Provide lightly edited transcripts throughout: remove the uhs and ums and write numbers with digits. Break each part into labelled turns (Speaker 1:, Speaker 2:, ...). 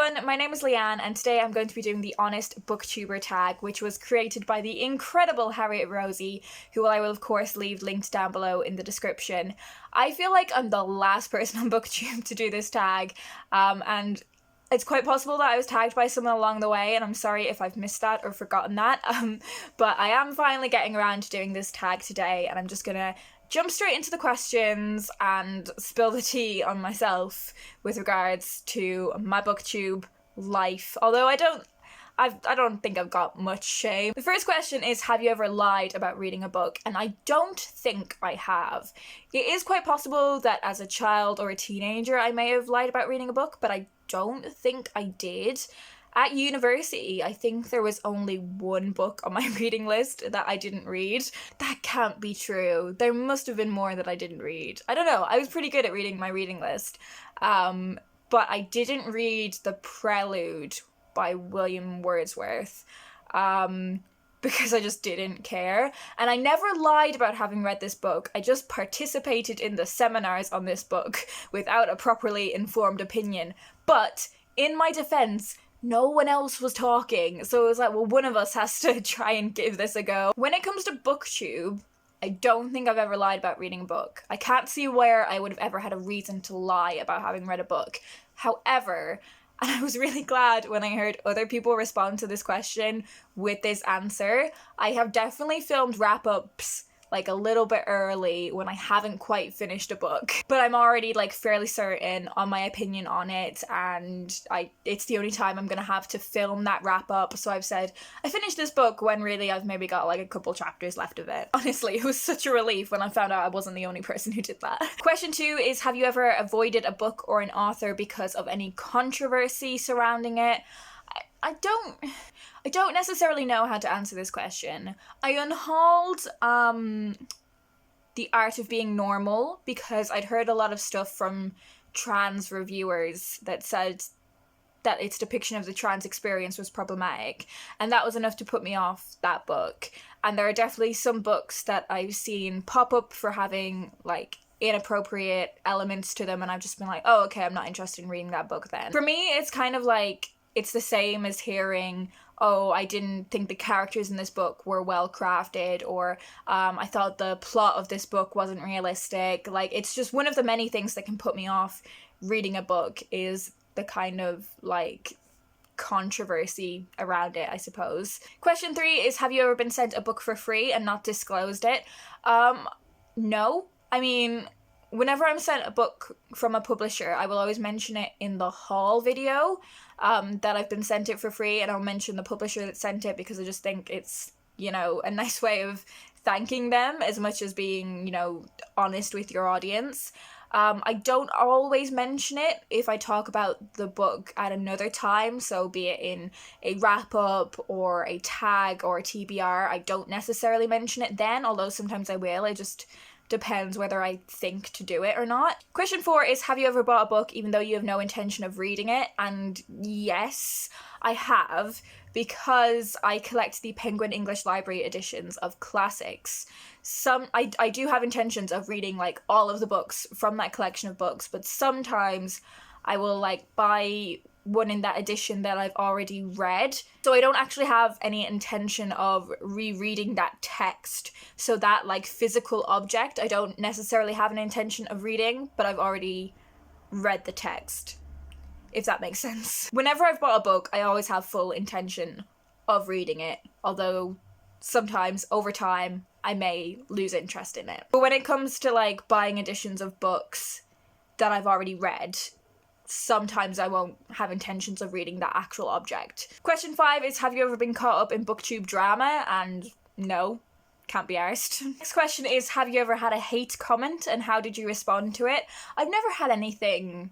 Speaker 1: everyone, my name is Leanne and today I'm going to be doing the Honest BookTuber Tag, which was created by the incredible Harriet Rosie, who I will of course leave linked down below in the description. I feel like I'm the last person on BookTube to do this tag, and it's quite possible that I was tagged by someone along the way, and I'm sorry if I've missed that or forgotten that, but I am finally getting around to doing this tag today, and I'm just gonna jump straight into the questions and spill the tea on myself with regards to my BookTube life, although I don't think I've got much shame. The first question is, have you ever lied about reading a book? And I don't think I have. It is quite possible that as a child or a teenager I may have lied about reading a book, but I don't think I did. At university, I think there was only one book on my reading list that I didn't read. That can't be true. There must have been more that I didn't read. I don't know. I was pretty good at reading my reading list. But I didn't read The Prelude by William Wordsworth because I just didn't care. And I never lied about having read this book. I just participated in the seminars on this book without a properly informed opinion. But in my defense, no one else was talking, so it was like, well, one of us has to try and give this a go. When it comes to BookTube, I don't think I've ever lied about reading a book. I can't see where I would have ever had a reason to lie about having read a book. However, and I was really glad when I heard other people respond to this question with this answer, I have definitely filmed wrap-ups like a little bit early when I haven't quite finished a book, but I'm already like fairly certain on my opinion on it, and it's the only time I'm gonna have to film that wrap up. So I've said I finished this book when really I've maybe got like a couple chapters left of it. Honestly, it was such a relief when I found out I wasn't the only person who did that. Question 2 is, have you ever avoided a book or an author because of any controversy surrounding it? I don't necessarily know how to answer this question. I unhauled The Art of Being Normal because I'd heard a lot of stuff from trans reviewers that said that its depiction of the trans experience was problematic, and that was enough to put me off that book. And there are definitely some books that I've seen pop up for having like inappropriate elements to them, and I've just been like, oh, okay, I'm not interested in reading that book then. For me, it's kind of like, it's the same as hearing, oh, I didn't think the characters in this book were well crafted, or I thought the plot of this book wasn't realistic. Like, it's just one of the many things that can put me off reading a book is the kind of like controversy around it, I suppose. Question 3 is, have you ever been sent a book for free and not disclosed it? No. I mean, whenever I'm sent a book from a publisher, I will always mention it in the haul video that I've been sent it for free, and I'll mention the publisher that sent it because I just think it's, you know, a nice way of thanking them as much as being, you know, honest with your audience. I don't always mention it if I talk about the book at another time, so be it in a wrap-up or a tag or a TBR, I don't necessarily mention it then, although sometimes I will. It just depends whether I think to do it or not. Question 4 is, have you ever bought a book even though you have no intention of reading it? And yes, I have, because I collect the Penguin English Library editions of classics. I do have intentions of reading like all of the books from that collection of books, but sometimes I will like buy one in that edition that I've already read. So I don't actually have any intention of rereading that text. So that like physical object, I don't necessarily have an intention of reading, but I've already read the text, if that makes sense. Whenever I've bought a book, I always have full intention of reading it, although sometimes over time I may lose interest in it. But when it comes to like buying editions of books that I've already read, sometimes I won't have intentions of reading that actual object. Question 5 is, have you ever been caught up in BookTube drama? And no, can't be arsed. Next question is, have you ever had a hate comment and how did you respond to it? I've never had anything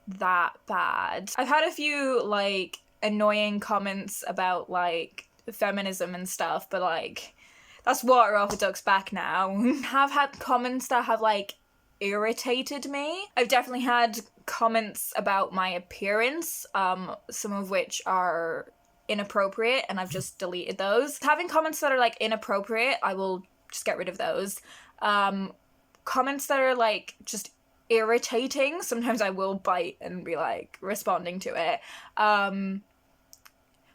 Speaker 1: that bad. I've had a few like annoying comments about like feminism and stuff, but like that's water off a duck's back now. Have had comments that have like irritated me. I've definitely had comments about my appearance, some of which are inappropriate, and I've just deleted those. Having comments that are like inappropriate, I will just get rid of those. Comments that are like just irritating. Sometimes I will bite and be like responding to it.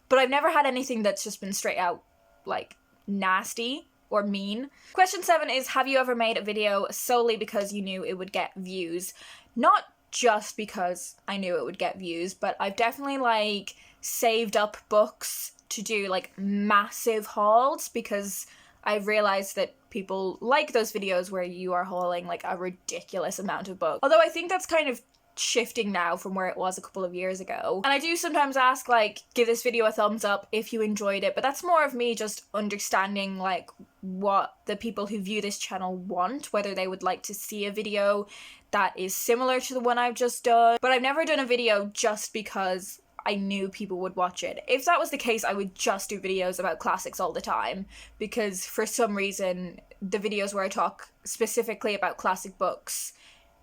Speaker 1: But I've never had anything that's just been straight out like nasty or mean. Question 7 is, have you ever made a video solely because you knew it would get views? Not just because I knew it would get views, but I've definitely like saved up books to do like massive hauls because I've realized that people like those videos where you are hauling like a ridiculous amount of books. Although I think that's kind of shifting now from where it was a couple of years ago. And I do sometimes ask, like, give this video a thumbs up if you enjoyed it, but that's more of me just understanding like what the people who view this channel want, whether they would like to see a video that is similar to the one I've just done. But I've never done a video just because I knew people would watch it. If that was the case, I would just do videos about classics all the time, because for some reason the videos where I talk specifically about classic books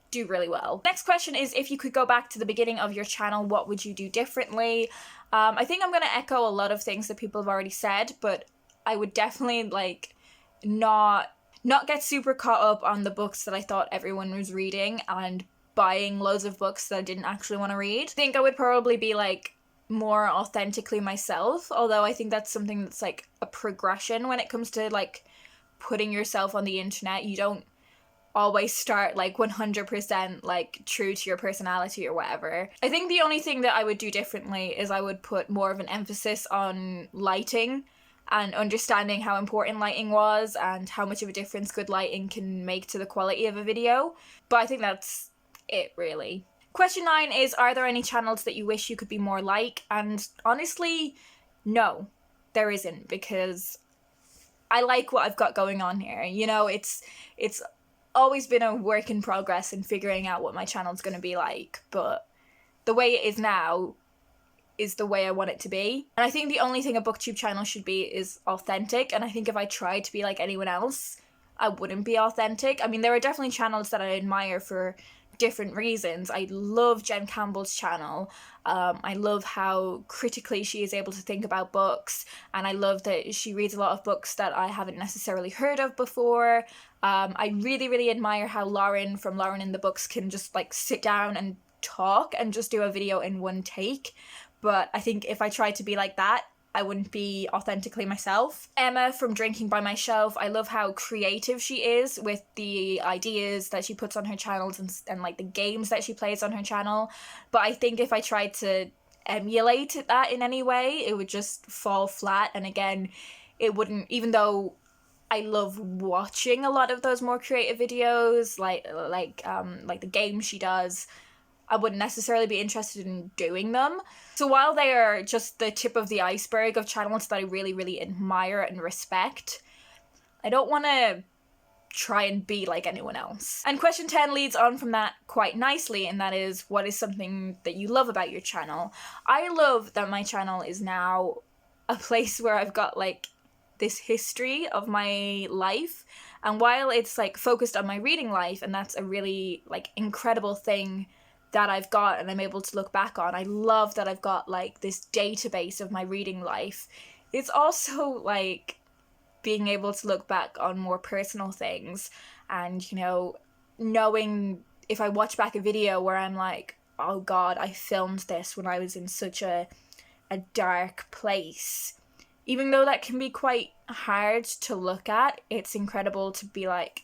Speaker 1: do really well. Next question is, if you could go back to the beginning of your channel, what would you do differently? I think I'm going to echo a lot of things that people have already said, but I would definitely like not get super caught up on the books that I thought everyone was reading and buying loads of books that I didn't actually want to read. I think I would probably be like more authentically myself, although I think that's something that's like a progression when it comes to like putting yourself on the internet. You don't always start like 100% like true to your personality or whatever. I think the only thing that I would do differently is I would put more of an emphasis on lighting and understanding how important lighting was and how much of a difference good lighting can make to the quality of a video. But I think that's it, really. Question 9 is, are there any channels that you wish you could be more like? And honestly, no, there isn't, because I like what I've got going on here. You know, it's always been a work in progress in figuring out what my channel's going to be like, but the way it is now is the way I want it to be. And I think the only thing a booktube channel should be is authentic, and I think if I tried to be like anyone else, I wouldn't be authentic. I mean, there are definitely channels that I admire for different reasons. I love Jen Campbell's channel. I love how critically she is able to think about books, and I love that she reads a lot of books that I haven't necessarily heard of before. I really, really admire how Lauren from Lauren in the Books can just like sit down and talk and just do a video in one take. But I think if I tried to be like that, I wouldn't be authentically myself. Emma from Drinking by My Shelf, I love how creative she is with the ideas that she puts on her channels and like the games that she plays on her channel. But I think if I tried to emulate that in any way, it would just fall flat. And again, it wouldn't, even though I love watching a lot of those more creative videos, like the games she does, I wouldn't necessarily be interested in doing them. So while they are just the tip of the iceberg of channels that I really, really admire and respect, I don't want to try and be like anyone else. And question 10 leads on from that quite nicely, and that is, what is something that you love about your channel? I love that my channel is now a place where I've got like this history of my life, and while it's like focused on my reading life, and that's a really like incredible thing that I've got and I'm able to look back on, I love that I've got like this database of my reading life. It's also like being able to look back on more personal things, and you know, knowing if I watch back a video where I'm like, oh god, I filmed this when I was in such a dark place. Even though that can be quite hard to look at, it's incredible to be like,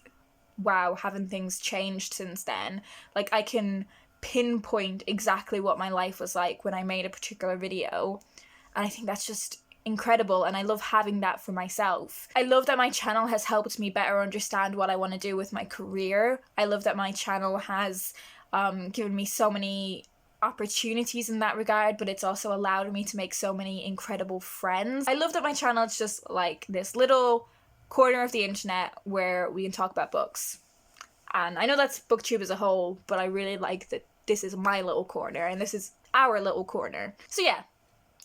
Speaker 1: wow, haven't things changed since then? Like, I can pinpoint exactly what my life was like when I made a particular video, and I think that's just incredible, and I love having that for myself. I love that my channel has helped me better understand what I want to do with my career. I love that my channel has given me so many opportunities in that regard, but it's also allowed me to make so many incredible friends. I love that my channel is just like this little corner of the internet where we can talk about books. And I know that's booktube as a whole, but I really like that this is my little corner and this is our little corner. So yeah,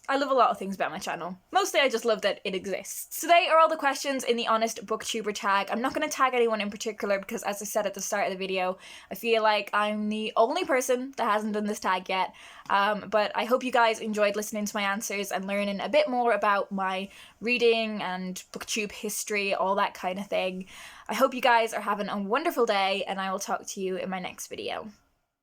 Speaker 1: I love a lot of things about my channel. Mostly I just love that it exists. So they are all the questions in the Honest BookTuber tag. I'm not going to tag anyone in particular because, as I said at the start of the video, I feel like I'm the only person that hasn't done this tag yet. But I hope you guys enjoyed listening to my answers and learning a bit more about my reading and booktube history, all that kind of thing. I hope you guys are having a wonderful day, and I will talk to you in my next video.